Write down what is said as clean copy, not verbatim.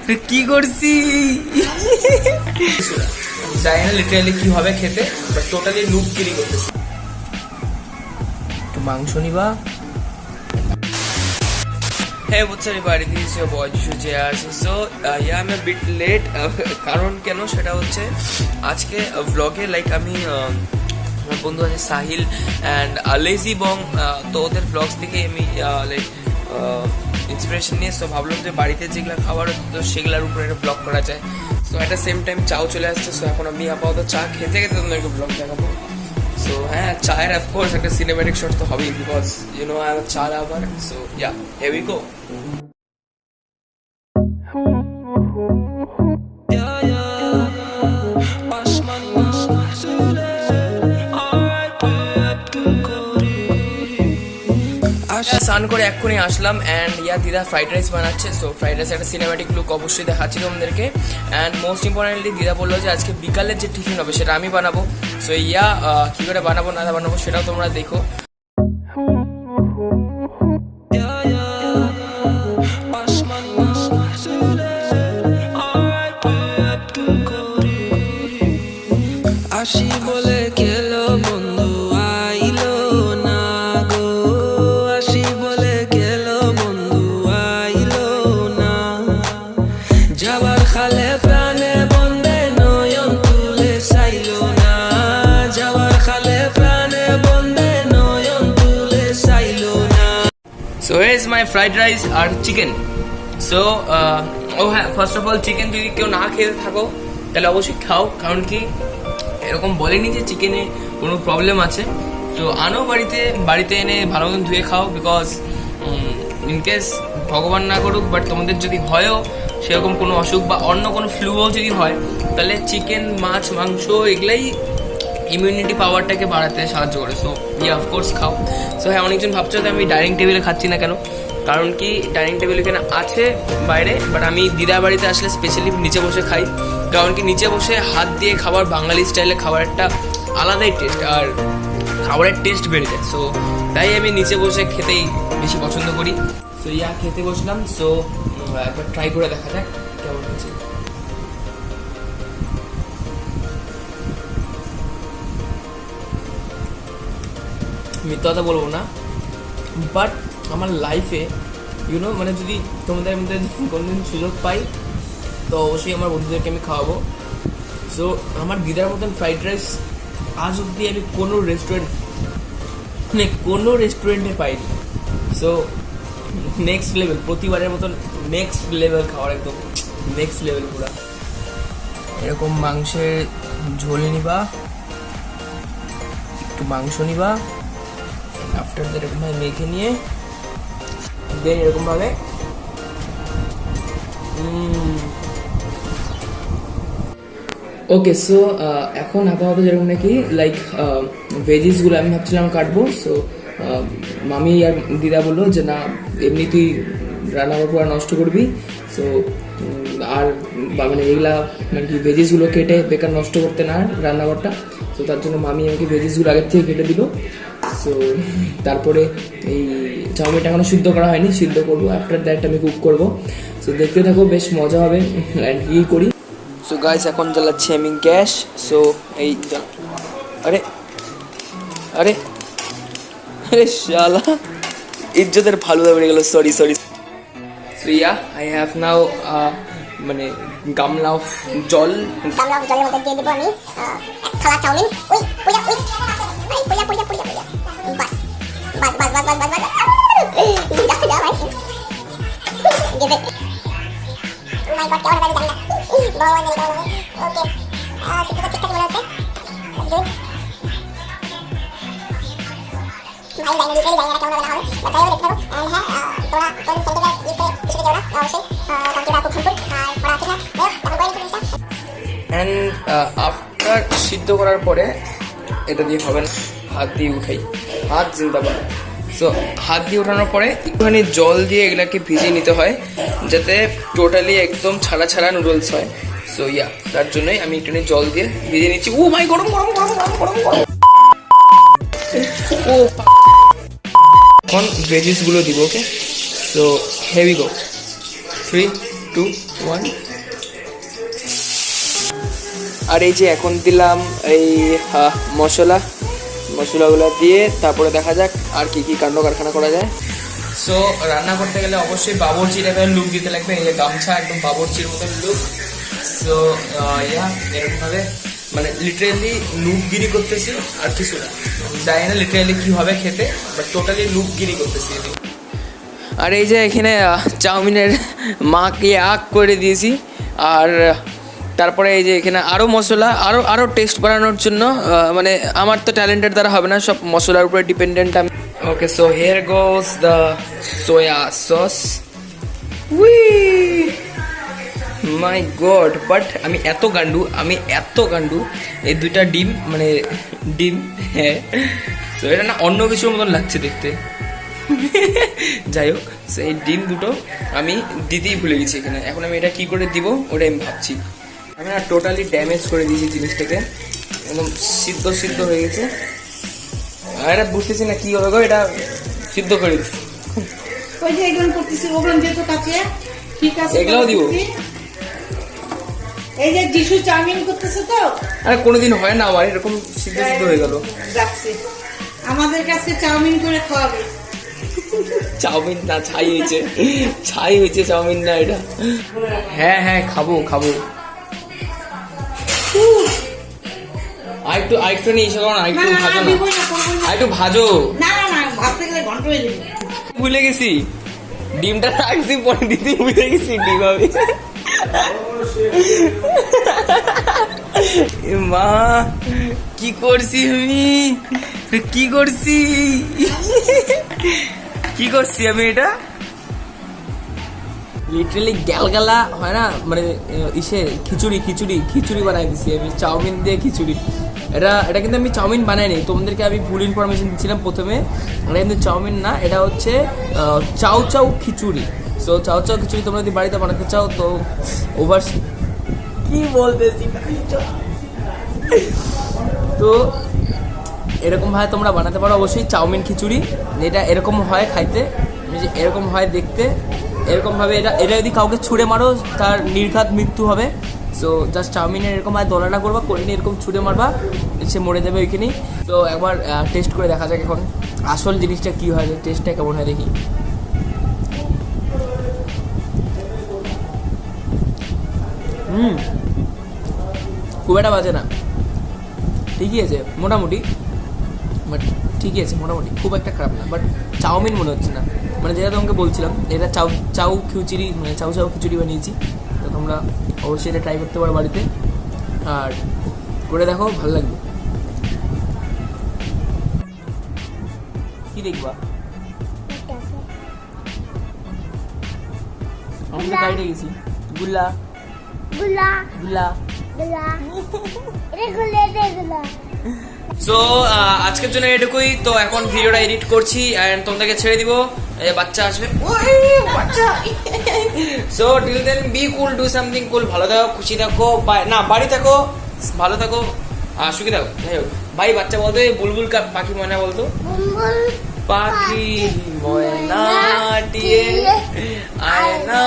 কি করছি জানি না লিটারালি কি হবে খেতে, বাট টোটালি লুক কিরি করতেছি। একটু মাংস নিবা। Hey, what's up everybody, this is your boy Jesu jrcfam. So yeah, I'm a bit late কারণ কেন সেটা হচ্ছে আজকে ব্লগে লাইক আমি আমার বন্ধু আছে সাহিল অ্যান্ড লেজি বং, তো ওদের ব্লগস থেকে আমি লাইক ইন্সপিরেশন নিয়ে সো ভাবলাম যে বাড়িতে যেগুলো খাবার হচ্ছে তো সেগুলোর উপরে একটা ব্লগ করা যায়। So at the same time চাও চলে আসছে, সো এখন আমি আপাতত চা খেতে খেতে তোমাদেরকে ব্লগ দেখাবো। সো হ্যাঁ, চায়ের অফকোর্স একটা সিনেম্যাটিক শট তো হবেই, because you know I am cha lover. So yeah, here we go. স্নান করে এক্ষুনি আসলাম অ্যান্ড ইয়া দিদা ফ্রাইড রাইস বানাচ্ছে। সো ফ্রাইড রাইস একটা সিনেম্যাটিক লুক অবশ্যই দেখাচ্ছি তোমাদেরকে। অ্যান্ড মোস্ট ইম্পর্টেন্টলি দিদা বললো যে আজকে বিকালের যে টিফিন হবে সেটা আমি বানাবো। সো ইয়া কী করে বানাবো না বানাবো সেটাও তোমরা দেখো। আসি বলে গেলো বন্ধু আইলো না গো, আসি বলে গেলো বন্ধু আইলো না, যাবার খালে প্রাণে বন্ধে নয়ন তুলে চাইলো না, যাবার খালে প্রাণে বন্ধে নয়ন তুলে চাইলো না। So here is my fried rice আর চিকেন। সো ও হ্যাঁ, ফার্স্ট অফ অল চিকেন যদি কেউ না খেয়ে থাকো তাহলে অবশ্যই খাও, কারণ কি এরকম বলেনি যে চিকেনে কোনো প্রবলেম আছে। তো আনো বাড়িতে এনে ভালো মতন ধুয়ে খাও, বিকজ ইনকেস ভগবান না করুক বাট তোমাদের যদি হয়ও সেরকম কোনো অসুখ বা অন্য কোনো ফ্লুও যদি হয় তাহলে চিকেন মাছ মাংস এগুলাই ইমিউনিটি পাওয়ারটাকে বাড়াতে সাহায্য করে। সো ইয়ে অফকোর্স খাও। সো হ্যাঁ, অনেকজন ভাবছো যে আমি ডাইনিং টেবিলে খাচ্ছি না কেন, কারণ কি ডাইনিং টেবিল এখানে আছে বাইরে, বাট আমি দিদা বাড়িতে আসলে স্পেশালি নিচে বসে খাই, কারণ কি নিচে বসে হাত দিয়ে খাবার বাঙালি স্টাইলে খাবার একটা আলাদাই টেস্ট আর খাবারের টেস্ট বেড়ে যায়। সো তাই আমি নিচে বসে খেতেই বেশি পছন্দ করি। সো ইয়া খেতে বসলাম। সো একবার ট্রাই করে দেখা যাক কেমন হচ্ছে। মিথ্যা কথা বলবো না, বাট আমার লাইফে ইউনো মানে যদি তোমাদের মধ্যে কোনোদিন সুযোগ পাই তো অবশ্যই আমার বন্ধুদেরকে আমি খাওয়াবো। সো আমার দিদার মতন ফ্রাইড রাইস আজ অবধি আমি কোনো রেস্টুরেন্টে পাইনি। সো নেক্সট লেভেল, প্রতিবারের মতন নেক্সট লেভেল খাওয়ার, একদম নেক্সট লেভেল পুরা। এরকম মাংসের ঝোল নিবা, একটু মাংস নিবা, আফটার দ্যাট এরকমভাবে মেখে নিয়ে দেন এরকমভাবে ওকে। সো এখন আপাতত যেরকম নাকি লাইক ভেজিসগুলো আমি ভাবছিলাম কাটবো। সো মামি আর দিদা বললো যে না, এমনি তুই রান্নাঘর পুরো নষ্ট করবি, সো আর মানে এগুলা মানে কি ভেজিসগুলো কেটে বেকার নষ্ট করতে না রান্নাঘরটা। তো তার জন্য মামি আমাকে ভেজিসগুলো আগের থেকে কেটে দিল। সো তারপরে এই চাউমিনটা এখনো সিদ্ধ করা হয়নি, সিদ্ধ করবো, আফটার দ্যাট আমি কুক করবো। সো দেখতে থাকো, বেশ মজা হবে অ্যান্ড কি করি। সো গাইস এখন জ্বালাচ্ছি আমি গ্যাস। সো এই আরে আরে আরে শালা ইজ্জতের ফালুদা বেড়ে গেল, sorry. So yeah I have নাও মানে গামলা অফ জল, জলের মধ্যে দিয়ে দেবো আমি এক থালা চাউমিন। ওই পয়লা ওই পয়লা পয়লা পয়লা পয়লা বাস বাস বাস বাস বাস বাস বাস যা যা ভাই গেবে মাই গড কেমন লাগে জানি না ভগবান জানি কেমন লাগে। ওকে সেটা তো ঠিকঠাক মনে হচ্ছে। গুড মাই লাইন দিতে যাই না কেমন হবে না হবে, বাট তাইও দেখতে পারো। এন্ড হ্যাঁ তোরা সেন্টারে ইসে যাও না অবশ্যই, কালকে খুব সুন্দর আর পড়া আছে না তখন বাইরে চলে যা। অ্যান্ড আফটার সিদ্ধ করার পরে এটা দিয়ে হবে না, হাত দিয়ে উঠাই, হাত জিন্দাবাদ। সো হাত দিয়ে ওঠানোর পরে একটুখানি জল দিয়ে এগুলাকে ভিজিয়ে নিতে হয় যাতে টোটালি একদম ছাড়া ছাড়া নুডলস হয়। সো ইয়া তার জন্যই আমি একটুখানি জল দিয়ে ভিজিয়ে নিচ্ছি। ও মাই গরম গরম গরম গরম গরম গরম। ও এখন ভেজিসগুলো দিব। ওকে, সো হেভি গো, 3, 2, 2 1 আর এই যে এখন দিলাম এই মশলাগুলো দিয়ে তারপরে দেখা যাক আর কি কি কাণ্ড কারখানা করা যায়। সো রান্না করতে গেলে অবশ্যই বাবুর্চি টাইপের লুক দিতে লাগবে। এই যে গামছা একদম বাবুর্চির মতন লুক। সো এরকমভাবে মানে লিটারেলি লুকগিরি করতেছি আর কিছু না, জানি না লিটারেলি কী হবে খেতে, বাট টোটালি লুকগিরি করতেছি। আর এই যে এখানে চাউমিনের মাকে আগ করে দিয়েছি। আর তারপরে এই যে এখানে আরও মশলা আরও টেস্ট বাড়ানোর জন্য মানে আমার তো ট্যালেন্টের দ্বারা হবে না, সব মশলার উপরে ডিপেন্ডেন্ট আমি। Okay, so here goes the soya sauce. উই মাই গড, বাট আমি এত গান্ডু এই দুইটা ডিম মানে ডিম, হ্যাঁ, তো এটা না অন্য কিছুর মতন লাগছে দেখতে। যাই হোক, এই ডিম দুটো আমি দিতেই ভুলে গেছি এখানে। এখন আমি এটা কি করে দিব ওটা আমি ভাবছি। আমি না টোটালি ড্যামেজ করে দিয়েছি জিনিসটাকে, একদম সিদ্ধ হয়ে গেছে। আর এটা বুঝতেছি না কি হবে গো, এটা সিদ্ধ করে দিচ্ছি। এগুলোও দিব। এই যে যিশু চাউমিন করতেছে তো, আরে কোনোদিন হয় না আমার এরকম সিদ্ধ হয়ে গেল। যাচ্ছে আমাদের কাছে চাউমিন করে খাওয়াবে। চাউমিন না, ছাই হয়েছে চাউমিন না এটা। হ্যাঁ খাবো। আরেকটু নিয়ে এসে কারণ আরেকটু ভাজো না, আরেকটু ভাজো। না ভাজতে গেলে ঘন্টা হয়ে যাবে। ভুলে গেছি ডিমটা রাখছি, পরে দিতে ভুলে গেছি ডিম আমি। মা কি করছি আমি এটা লিটারালি গ্যালগালা হয় না, মানে খিচুড়ি বানাই দিছি আমি, চাউমিন দিয়ে খিচুড়ি। এটা কিন্তু আমি চাউমিন বানাইনি, তোমাদেরকে আমি ভুল ইনফরমেশন দিচ্ছিলাম প্রথমে। এটা কিন্তু চাউমিন না, এটা হচ্ছে চাউ খিচুড়ি। সো চাউ খিচুড়ি তোমরা যদি বাড়িতে বানাতে চাও তো ওভার কি বলতেছি তো এরকম ভাবে তোমরা বানাতে পারো অবশ্যই চাউমিন খিচুড়ি। এটা এরকম হয় খাইতে, এরকম হয় দেখতে, এরকম ভাবে এটা যদি কাউকে ছুঁড়ে মারো তার নির্ঘাত মৃত্যু হবে। সো জাস্ট চাউমিনের এরকম হয় দোলানা করবা, করে নিয়ে এরকম ছুঁড়ে মারবা, সে মরে যাবে ওইখানেই। তো একবার টেস্ট করে দেখা যাক এখন আসল জিনিসটা কি হয়, টেস্টটা কেমন হয় দেখি। খুব একটা বাজে না, ঠিকই আছে মোটামুটি, বাট ঠিকই আছে মোটামুটি, খুব একটা খারাপ না। বাট চাউমিন মনে হচ্ছে না, মানে যেটা তোমাকে বলছিলাম এটা চাউ খিচুড়ি, মানে চাউ খিচুড়ি বানিয়েছি। তো তোমরা অবশ্যই এটা ট্রাই করতে পারো বাড়িতে, আর করে দেখো, ভালো লাগবে। কি দেখবা? আমি তো বাইরে গেছি। গুল্লা সো আজকের জন্য এটুকুই। তো এখন ভিডিওটা এডিট করছি এন্ড তোমাদেরকে ছেড়ে দিব, বাচ্চা আসবে। So till then be cool, do something cool, ভালো থাকো, খুশি থাকো, না বাড়ি থাকো, ভালো থাকো, সুখী থাকো। যাই হোক, ভাই বাচ্চা বলতো বুলবুল পাখি ময়না বলতো, পাখি ময়না টিয়ে আয়না